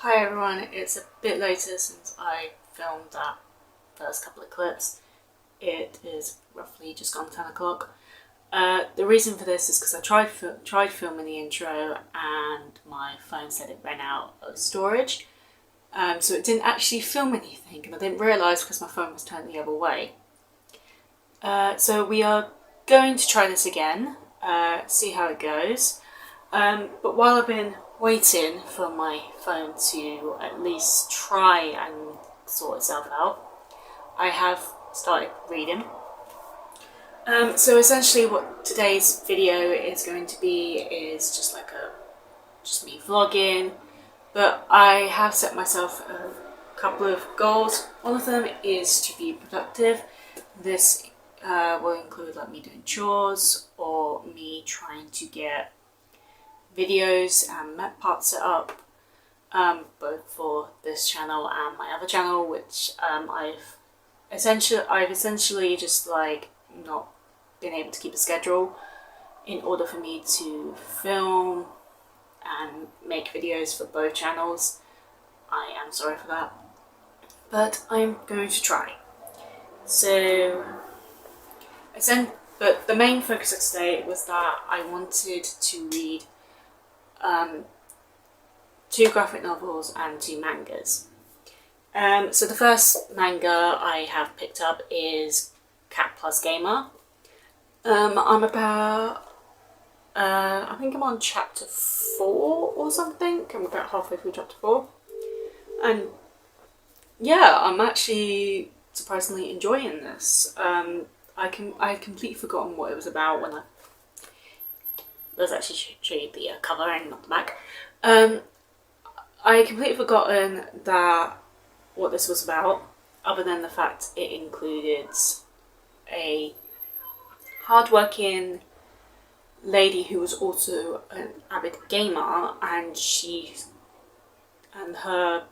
Hi everyone, it's a bit later since I filmed that first couple of clips. It is roughly just gone 10 o'clock. The reason for this is because I tried filming the intro and my phone said it ran out of storage. So it didn't actually film anything, and I didn't realise because my phone was turned the other way. So we are going to try this again, see how it goes. But while I've been waiting for my phone to at least try and sort itself out, I have started reading. So essentially what today's video is going to be is just me vlogging, but I have set myself a couple of goals. One of them is to be productive. This will include like me doing chores or me trying to get videos and map parts set up, both for this channel and my other channel, which I've essentially just like not been able to keep a schedule in order for me to film and make videos for both channels. I am sorry for that, but I'm going to try. But the main focus of today was that I wanted to read 2 graphic novels and 2 mangas. So the first manga I have picked up is Cat Plus Gamer. I'm about, I think I'm on chapter 4 or something. I'm about halfway through chapter 4. And yeah, I'm actually surprisingly enjoying this. I had completely forgotten what it was about when let's actually show you the cover and not the back. I completely forgotten what this was about, other than the fact it included a hardworking lady who was also an avid gamer, and her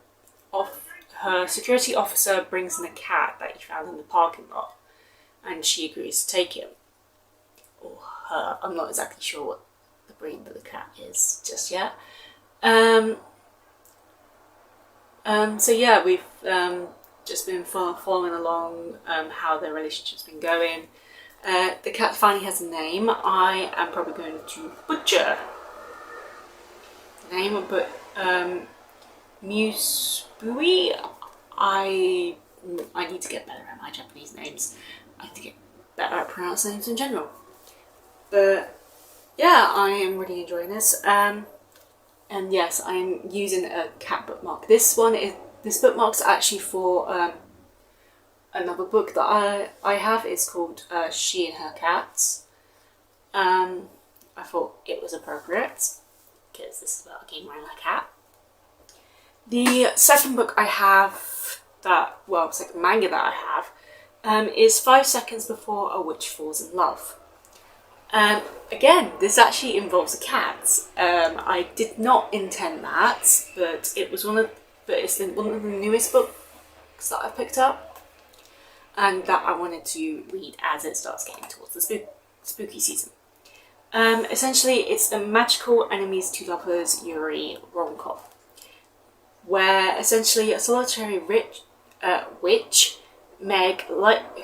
security officer brings in a cat that he found in the parking lot, and she agrees to take him. Or her, I'm not exactly sure what the breed of the cat is just yet. So yeah, we've just been following along how their relationship's been going. The cat finally has a name. I am probably going to butcher the name, but Musebui. I need to get better at my Japanese names. I need to get better at pronouncing names in general. But yeah, I am really enjoying this. And yes, I'm using a cat bookmark. This bookmark's actually for another book that I have. It's called She and Her Cats. I thought it was appropriate because this is about a game around a cat. The second book I have second manga that I have is 5 Seconds Before a Witch Falls in Love. Again, this actually involves a cat. I did not intend that, but it's one of the newest books that I've picked up, and that I wanted to read as it starts getting towards the spooky season. Essentially, it's a magical enemies to lovers Yuri rom-com, where essentially a solitary witch, Meg,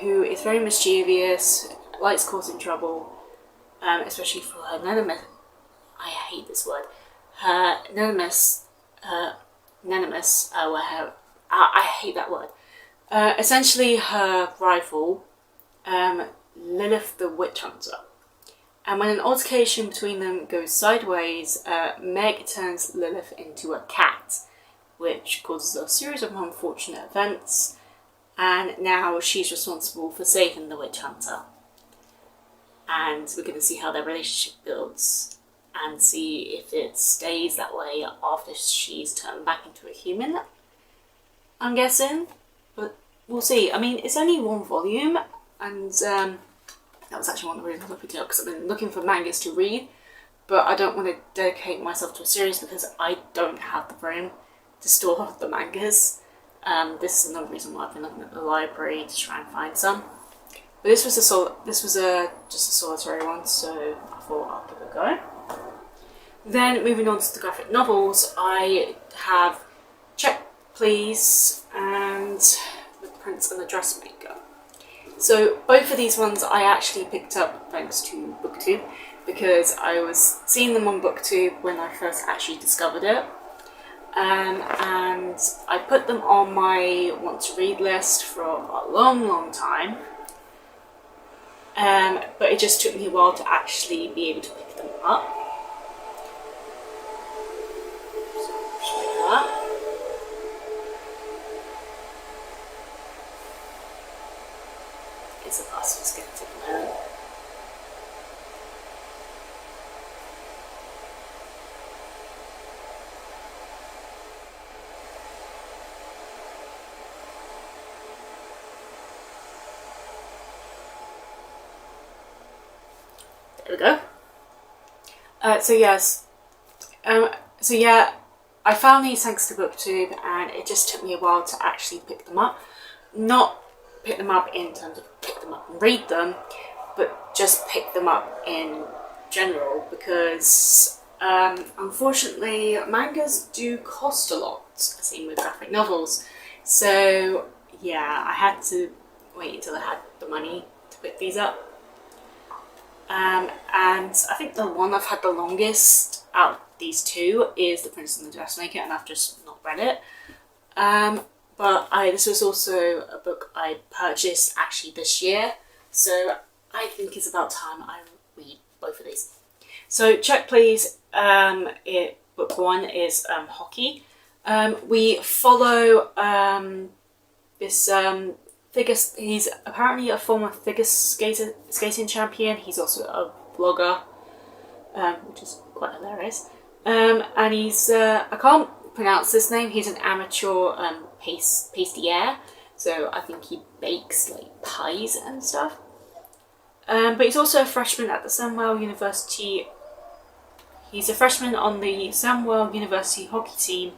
who is very mischievous, likes causing trouble, especially for her nemesis. I hate this word. Her nemesis. I hate that word. Essentially, her rival, Lilith the Witch Hunter. And when an altercation between them goes sideways, Meg turns Lilith into a cat, which causes a series of unfortunate events. And now she's responsible for saving the Witch Hunter. And we're going to see how their relationship builds and see if it stays that way after she's turned back into a human, I'm guessing. But we'll see. I mean, it's only 1 volume, and that was actually one of the reasons I picked it up, because I've been looking for mangas to read, but I don't want to dedicate myself to a series because I don't have the room to store the mangas. This is another reason why I've been looking at the library to try and find some. But this was just a solitary one, so I thought I'll give it a go. Then moving on to the graphic novels, I have Check Please and The Prince and the Dressmaker. So both of these ones I actually picked up thanks to BookTube, because I was seeing them on BookTube when I first actually discovered it. And I put them on my want to read list for a long time. But it just took me a while to actually be able to pick them up. So, just like that. It's a bus, just going to take a moment. There we go. So yeah, I found these thanks to BookTube, and it just took me a while to actually pick them up. Not pick them up in terms of pick them up and read them, but just pick them up in general, because unfortunately mangas do cost a lot, same with graphic novels. So yeah, I had to wait until I had the money to pick these up. And I think the one I've had the longest out of these two is The Prince and the Dressmaker, and I've just not read it. But this was also a book I purchased actually this year, so I think it's about time I read both of these. So Check Please, book one is hockey. We follow this figure. He's apparently a former figure skating champion. He's also a vlogger, which is quite hilarious. And he's I can't pronounce this name. He's an amateur pastelier, so I think he bakes like pies and stuff. But he's also a freshman at the Samwell University. He's a freshman on the Samwell University hockey team,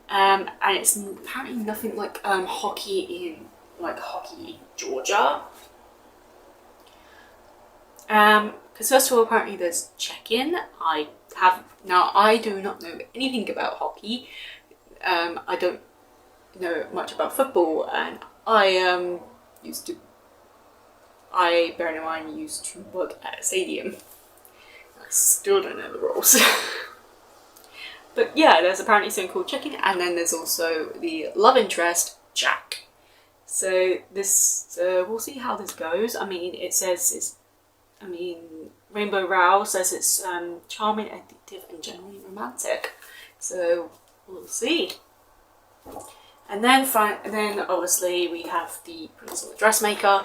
and it's apparently nothing like hockey in Georgia. Because first of all, apparently there's check-in. I do not know anything about hockey. I don't know much about football, and I used to work at a stadium. I still don't know the rules. But yeah, there's apparently something called check-in, and then there's also the love interest, Jack. So we'll see how this goes. I mean, Rainbow Rowell says it's charming, addictive, and generally romantic. So we'll see. And then obviously we have The Prince and the Dressmaker.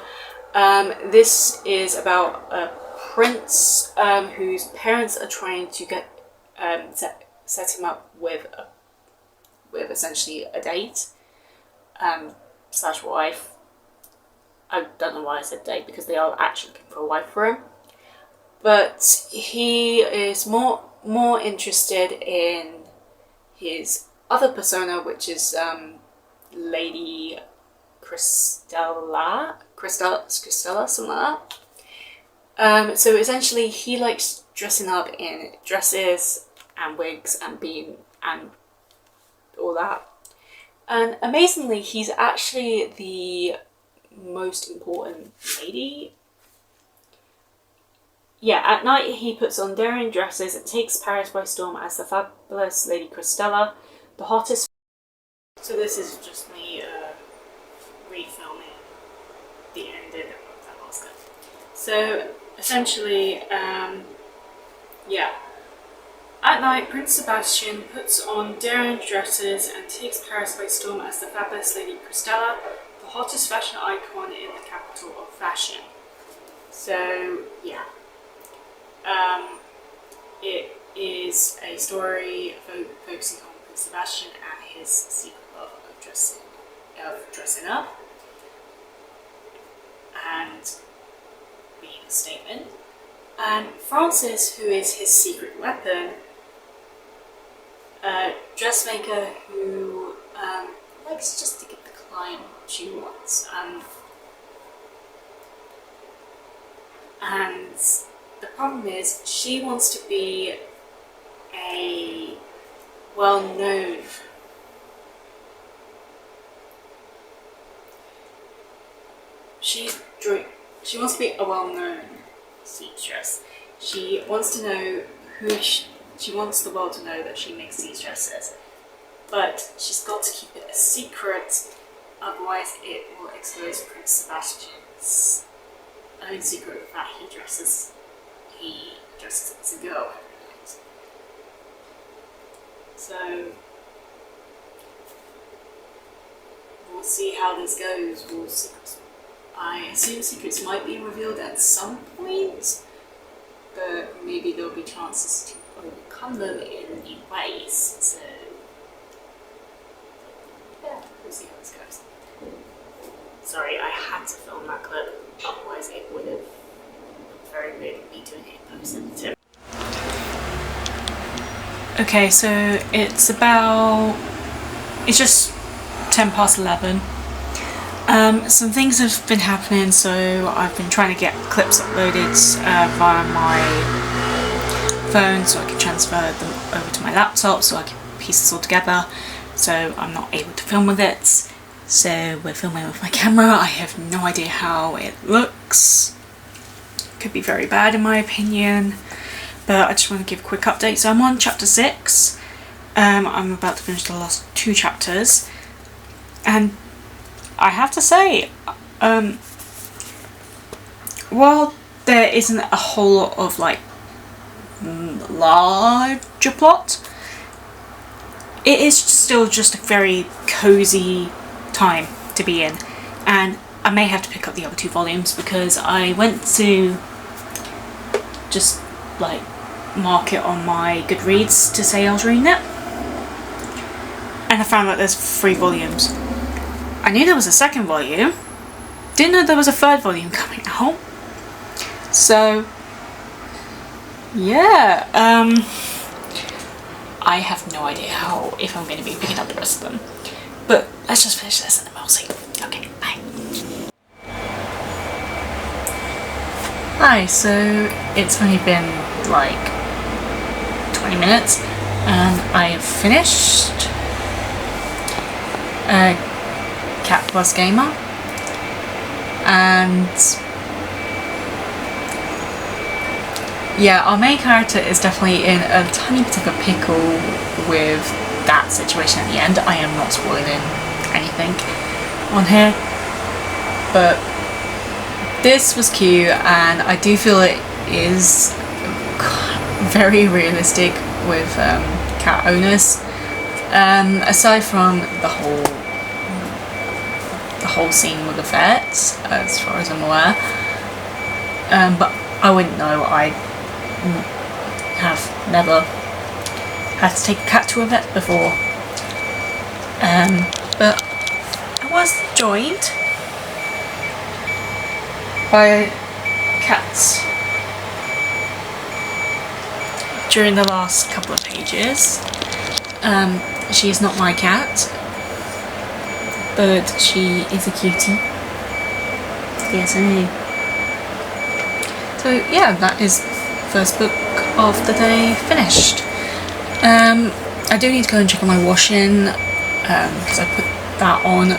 This is about a prince whose parents are trying to get set him up with essentially a date slash wife. I don't know why I said date, because they are actually looking for a wife for him. But he is more interested in his other persona, which is Lady Cristela, something like that. So essentially, he likes dressing up in dresses and wigs and all that. And amazingly, he's actually the most important lady. Yeah, at night he puts on daring dresses and takes Paris by storm as the fabulous Lady Cristela, the hottest. So this is just me refilming the ending of that last clip. So essentially, yeah. At night, Prince Sebastian puts on daring dresses and takes Paris by storm as the fabulous Lady Cristela, the hottest fashion icon in the capital of fashion. So yeah. It is a story focusing on Prince Sebastian and his secret love of dressing up and being a statement. And Francis, who is his secret weapon, dressmaker who likes just to get the client what she wants. And the problem is, she wants to be a well-known she wants to be a well-known seamstress. She wants to know she wants the world to know that she makes these dresses, but she's got to keep it a secret, otherwise it will expose Prince Sebastian's own secret that he dresses as a girl every night. So we'll see how this goes. I assume secrets might be revealed at some point, but maybe there'll be chances to overcome them in new ways. So yeah, we'll see how this goes. Sorry, I had to film that clip, otherwise it would have looked very weird me doing it in post-editing. Okay, so it's just 11:10. Some things have been happening, so I've been trying to get clips uploaded via my phone so I can transfer them over to my laptop so I can piece this all together. So I'm not able to film with it, so we're filming with my camera. I have no idea how it looks. Could be very bad in my opinion, but I just want to give a quick update. So I'm on chapter 6. I'm about to finish the last 2 chapters, and I have to say, while there isn't a whole lot of like larger plot, it is still just a very cozy time to be in, and I may have to pick up the other 2 volumes because I went to just like mark it on my Goodreads to say I was reading it, and I found out there's 3 volumes. I knew there was a 2nd volume, didn't know there was a 3rd volume coming out. So yeah, I have no idea if I'm going to be picking up the rest of them. But let's just finish this and then we'll see. Okay, bye. Hi, so it's only been like 20 minutes and I have finished Cat Plus Gamer, and yeah, our main character is definitely in a tiny bit of a pickle with that situation at the end. I am not spoiling anything on here, but this was cute, and I do feel it is very realistic with cat owners, aside from the whole scene with the vets, as far as I'm aware, but I wouldn't know. I have never had to take a cat to a vet before, but I was joined by cats during the last couple of pages. She is not my cat, but she is a cutie. Yes, indeed. So yeah, that is first book of the day finished. I do need to go and check on my washing because I put that on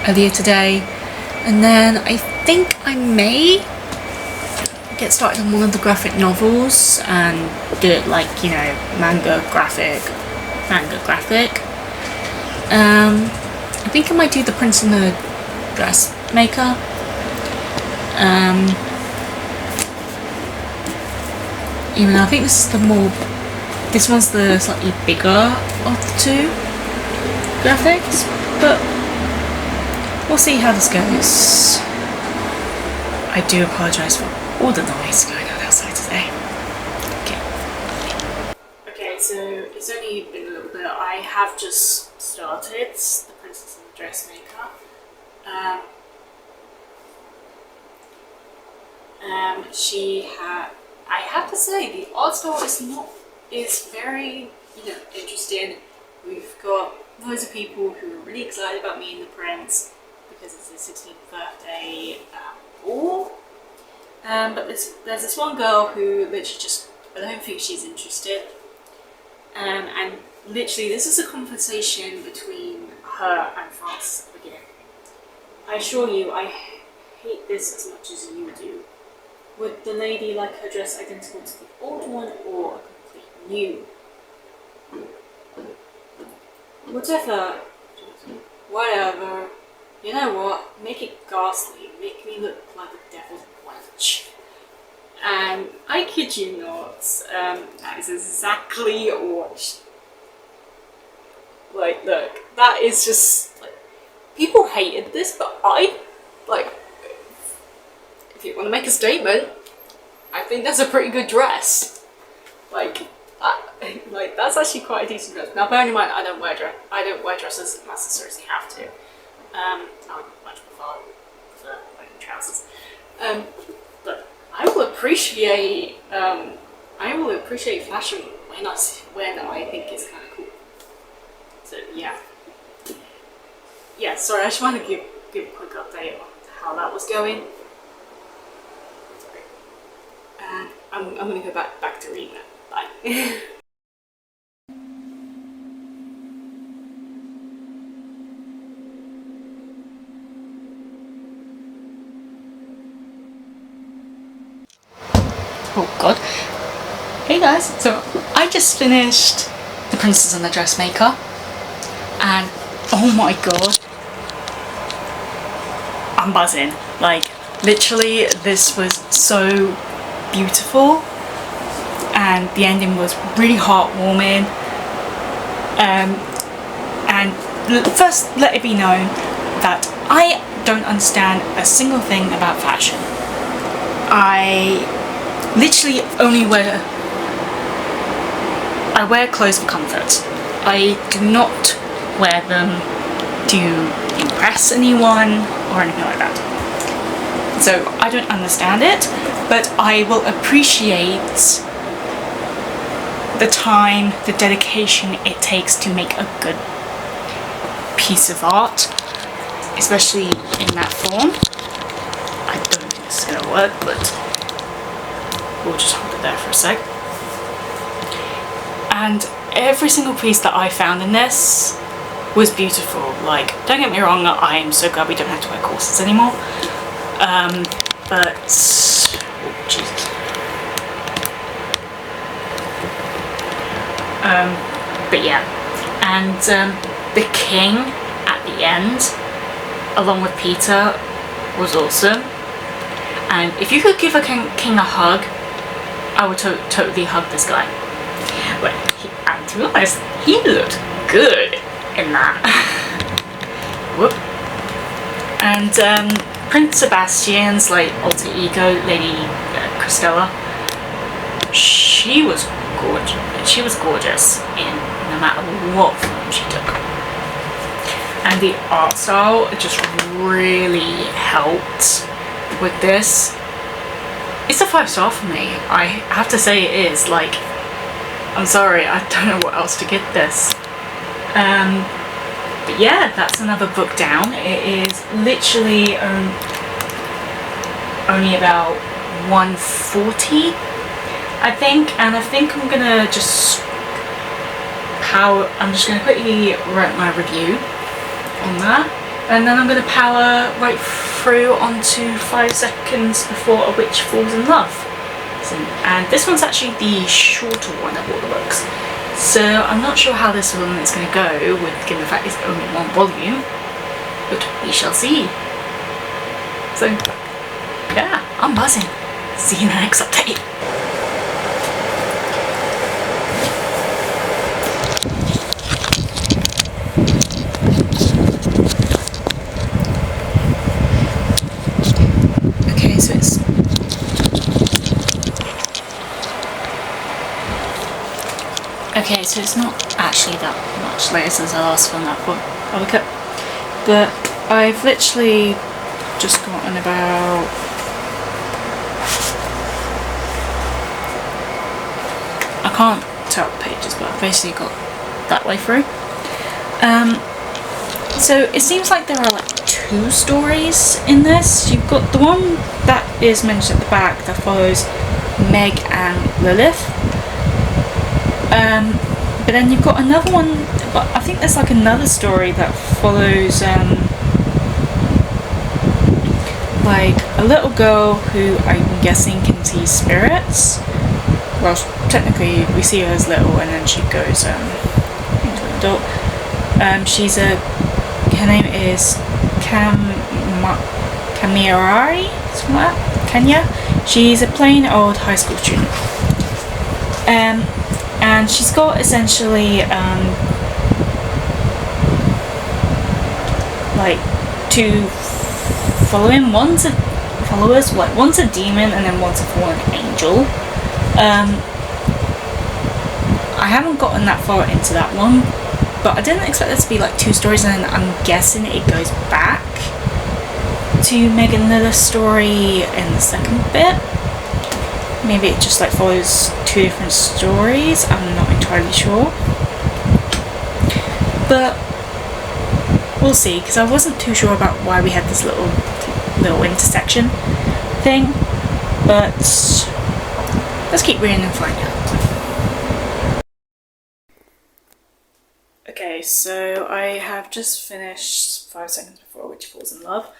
earlier today, and then I think I may get started on one of the graphic novels and do it like, you know, manga graphic. I think I might do The Prince and the Dressmaker. Even though I think this one's the slightly bigger of the 2 graphics, but we'll see how this goes. I do apologise for all the noise going on outside today. Okay, so it's only been a little bit. I have just started The Princess and the Dressmaker. I have to say, the art style is very, interesting. We've got loads of people who are really excited about meeting the prince because it's his 16th birthday ball. But there's this one girl who literally just, I don't think she's interested. And literally, this is a conversation between her and Francis at the beginning. I assure you, I hate this as much as you do. Would the lady like her dress identical to the old one or a complete new? Whatever. You know what? Make it ghastly. Make me look like a devil's wench. And I kid you not, that is exactly what... Like, look, that is just... Like, people hated this, but I... Like, if you want to make a statement, I think that's a pretty good dress. Like, that's actually quite a decent dress. Now, bearing in mind, I don't wear dresses unless I seriously have to. I would much prefer wearing trousers. But I will appreciate fashion when I think it's kind of cool. So yeah. Yeah, sorry, I just want to give a quick update on how that was going. Sorry. And I'm gonna go back to reading that. Bye. Oh god. Hey guys, so I just finished The Princess and the Dressmaker, and oh my god, I'm buzzing. Like, literally, this was so beautiful, and the ending was really heartwarming. And first, let it be known that I don't understand a single thing about fashion. I literally only wear clothes for comfort. I do not wear them to impress anyone or anything like that. So I don't understand it, but I will appreciate the time, the dedication it takes to make a good piece of art, especially in that form. I don't think this is going to work, but we'll just hold it there for a sec. And every single piece that I found in this was beautiful. Like, don't get me wrong, I am so glad we don't have to wear corsets anymore. But oh Jesus. But yeah, and the king at the end, along with Peter, was awesome. And if you could give a king a hug, I would totally hug this guy. But and to be honest, he looked good in that. Whoop. And Prince Sebastian's like alter ego, Lady Christella, she was gorgeous. She was gorgeous in no matter what form she took. And the art style just really helped with this. It's a 5-star for me. I have to say it is. Like, I'm sorry, I don't know what else to give this. But yeah, that's another book down. It is literally only about 140, I think, and I think I'm gonna just I'm just gonna quickly write my review on that, and then I'm gonna power right through onto 5 seconds before a witch falls in love. And this one's actually the shorter one of all the books, so I'm not sure how this one is going to go, given the fact it's only 1 volume, but we shall see. So yeah, I'm buzzing. See you in the next update. Okay, so it's not actually that much later since I last filmed that other cut, but I've literally just gotten about I can't tell the pages, but I've basically got that way through. So it seems like there are like 2 stories in this. You've got the one that is mentioned at the back that follows Meg and Lilith. But then you've got another one, but I think there's like another story that follows like a little girl who I'm guessing can see spirits. Well, technically we see her as little, and then she goes into an adult. Her name is Kamirai, something like that, Kenya. She's a plain old high school student. And she's got essentially like two followers, one's a demon and then one's a fallen angel. I haven't gotten that far into that one, but I didn't expect there to be like two stories, and then I'm guessing it goes back to make another story in the second bit. Maybe it just like follows two different stories, I'm not entirely sure. But we'll see, because I wasn't too sure about why we had this little intersection thing. But let's keep reading and find out. Okay, so I have just finished 5 Seconds Before Witch Falls in Love.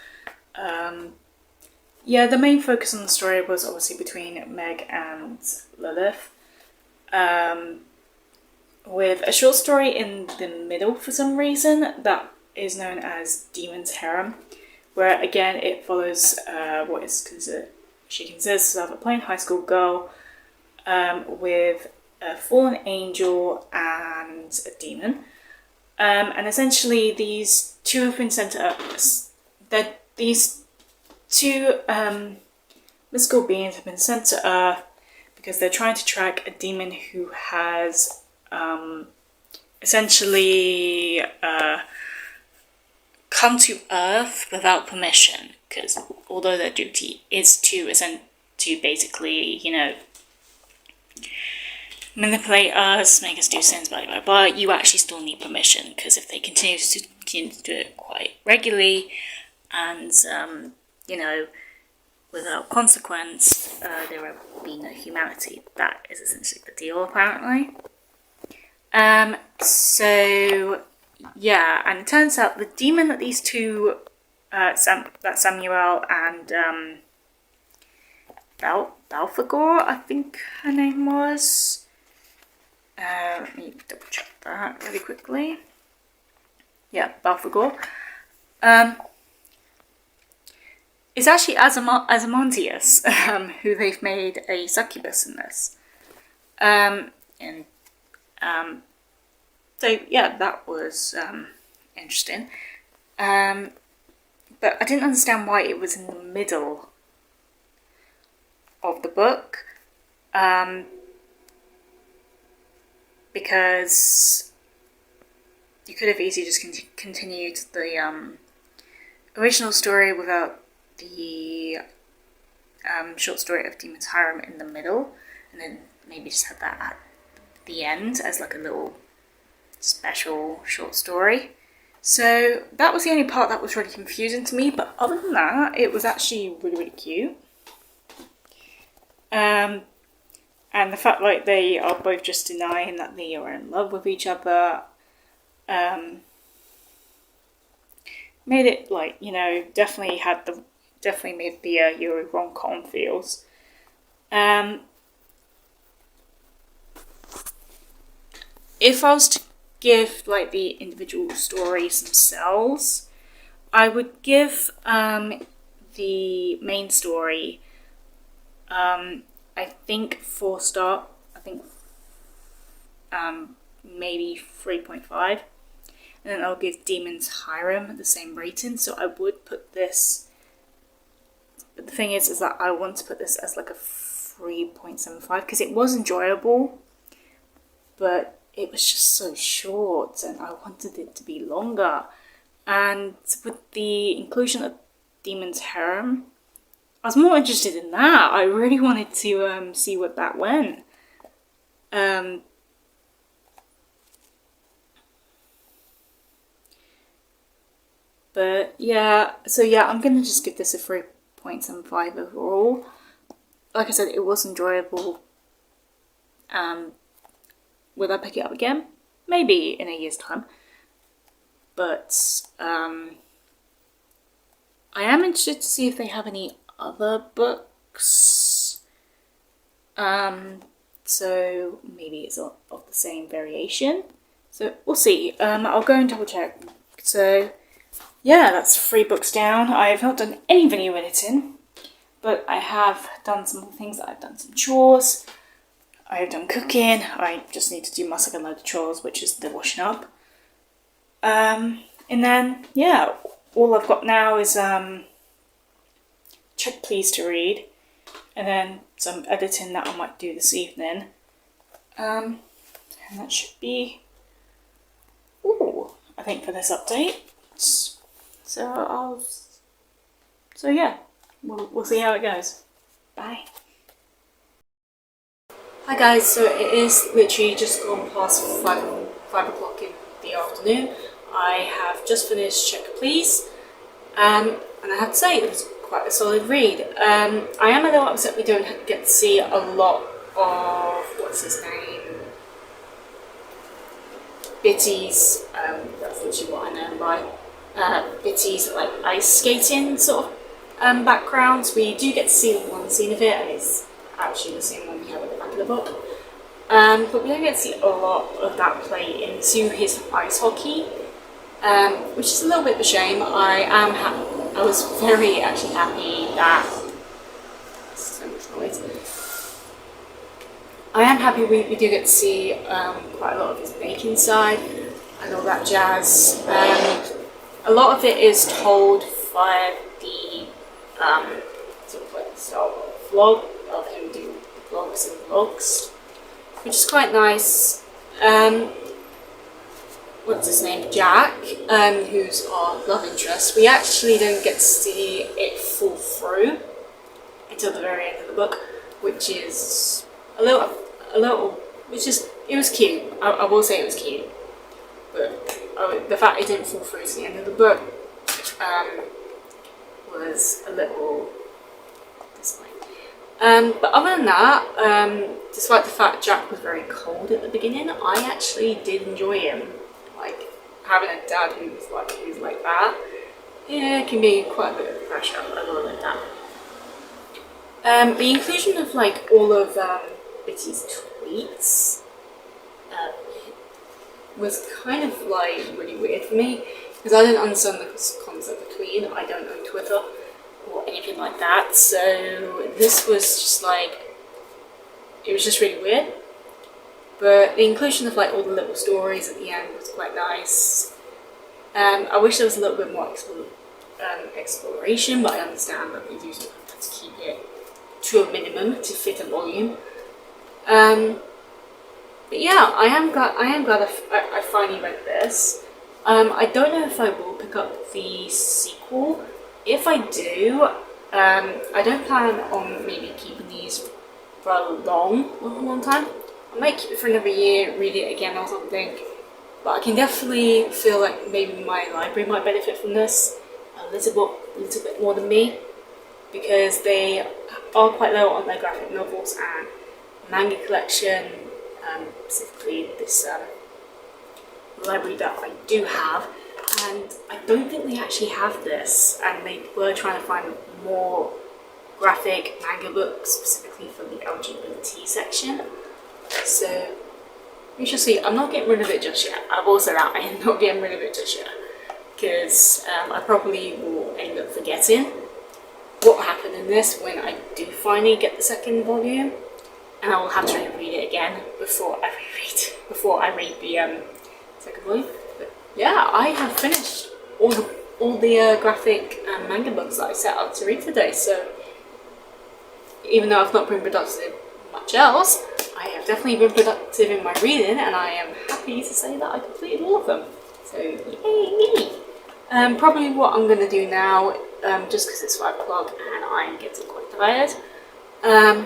Yeah, the main focus on the story was obviously between Meg and Lilith, with a short story in the middle for some reason that is known as Demon's Harem, where again it follows what is considered, she considers herself a plain high school girl with a fallen angel and a demon, and essentially these two have been sent up. That these two mystical beings have been sent to Earth because they're trying to track a demon who has essentially come to Earth without permission, because although their duty is to basically, you know, manipulate us, make us do sins, blah blah blah, you actually still need permission, because if they continue to do it quite regularly and you know, without consequence, there will be no humanity. That is essentially the deal, apparently. So yeah, and it turns out the demon that these two, that Samuel and Balfagor, I think her name was. Let me double check that really quickly. Yeah, Balfagor. It's actually Ozymandias, who they've made a succubus in this. So yeah, that was interesting. But I didn't understand why it was in the middle of the book. Because you could have easily just continued the original story without the short story of Demon's Harem in the middle, and then maybe just have that at the end as like a little special short story. So that was the only part that was really confusing to me, but other than that, it was actually really, really cute. And the fact like they are both just denying that they are in love with each other, made it like, you know, definitely made the Euro rom-com feels. If I was to give like the individual stories themselves, I would give the main story I think 4-star. I think maybe 3.5, and then I'll give Demon's Harem the same rating. So I would put this, but the thing is that I want to put this as like a 3.75 because it was enjoyable, but it was just so short and I wanted it to be longer. And with the inclusion of Demon's Harem, I was more interested in that. I really wanted to see what that went. But yeah, so yeah, I'm gonna just give this a 3.75 overall. Like I said, it was enjoyable. Would I pick it up again? Maybe in a year's time. But I am interested to see if they have any other books. So maybe it's of the same variation. So we'll see. I'll go and double check. So yeah, that's 3 books down. I have not done any video editing, but I have done some things. I've done some chores. I have done cooking. I just need to do my second load of chores, which is the washing up. And then yeah, all I've got now is Check Please to read, and then some editing that I might do this evening. And that should be all, I think, for this update. So yeah, we'll see how it goes. Bye. Hi guys, so it is literally just gone past 5 o'clock in the afternoon. I have just finished Check Please, and I have to say it was quite a solid read. I am a little upset we don't get to see a lot of, what's his name, Bitty's, that's literally what I know him by, Bitty's like ice skating sort of backgrounds. We do get to see one scene of it, and it's actually the same one we have at the back of the book. But we don't get to see a lot of that play into his ice hockey, which is a little bit of a shame. I was very actually happy that, so much noise. I am happy we do get to see quite a lot of his baking side and all that jazz. A lot of it is told via the sort of like style of vlog of him doing vlogs and vlogs, which is quite nice. What's his name? Jack, who's our love interest. We actually don't get to see it fall through until the very end of the book, which is it was cute. I will say it was cute, but the fact it didn't fall through to the end of the book was a little disappointing. But other than that, despite the fact Jack was very cold at the beginning, I actually did enjoy him. Like, having a dad who's like that, yeah, it can be quite a bit of pressure. I will admit that. The inclusion of like all of Bitty's tweets was kind of like really weird for me, because I didn't understand the concept of tweet. I don't own Twitter or anything like that, so this was just like, it was just really weird. But the inclusion of like all the little stories at the end was quite nice. I wish there was a little bit more exploration, but I understand that they do have to keep it to a minimum to fit a volume. But yeah, I am glad I finally read this. I don't know if I will pick up the sequel. If I do, I don't plan on maybe keeping these for a long time. I might keep it for another year, read it again or something. But I can definitely feel like maybe my library might benefit from this a little bit more than me, because they are quite low on their graphic novels and manga collection, specifically this library that I do have, and I don't think they actually have this, and they were trying to find more graphic manga books specifically for the LGBT section. So we shall see. I'm not getting rid of it just yet. I will say that I am not getting rid of it just yet, because I probably will end up forgetting what happened in this when I do finally get the second volume, and I will have to reread it again before I read the second volume. But yeah, I have finished all the graphic and manga books that I set out to read today. So even though I've not been productive much else, I have definitely been productive in my reading, and I am happy to say that I completed all of them. So yay me! Probably what I'm going to do now, just because it's 5 o'clock and I'm getting quite tired. I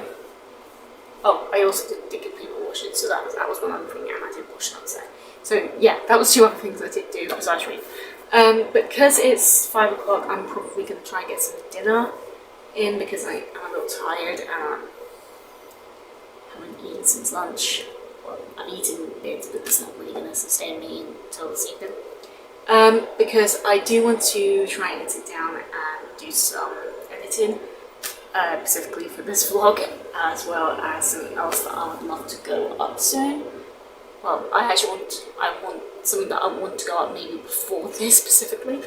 also did computer washing, so that was one other thing, and I did wash outside. So yeah, that was 2 other things I did do besides read. But because it's 5 o'clock, I'm probably going to try and get some dinner in, because I'm a little tired and haven't eaten since lunch. Well, I've eaten bits, but it's not really going to sustain me until this evening. Because I do want to try and sit down and do some editing, specifically for this vlog, as well as something else that I would love to go up soon. Well, I want something that I want to go up maybe before this specifically.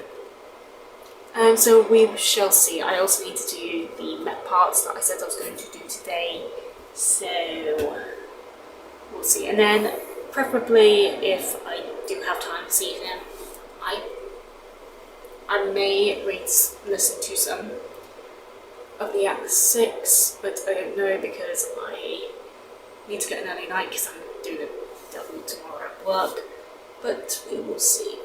And so we shall see. I also need to do the Met parts that I said I was going to do today. So we'll see. And then preferably, if I do have time this evening, I may listen to some of the Act 6, but I don't know because I need to get an early night because I'm doing a double tomorrow at work. But we will see.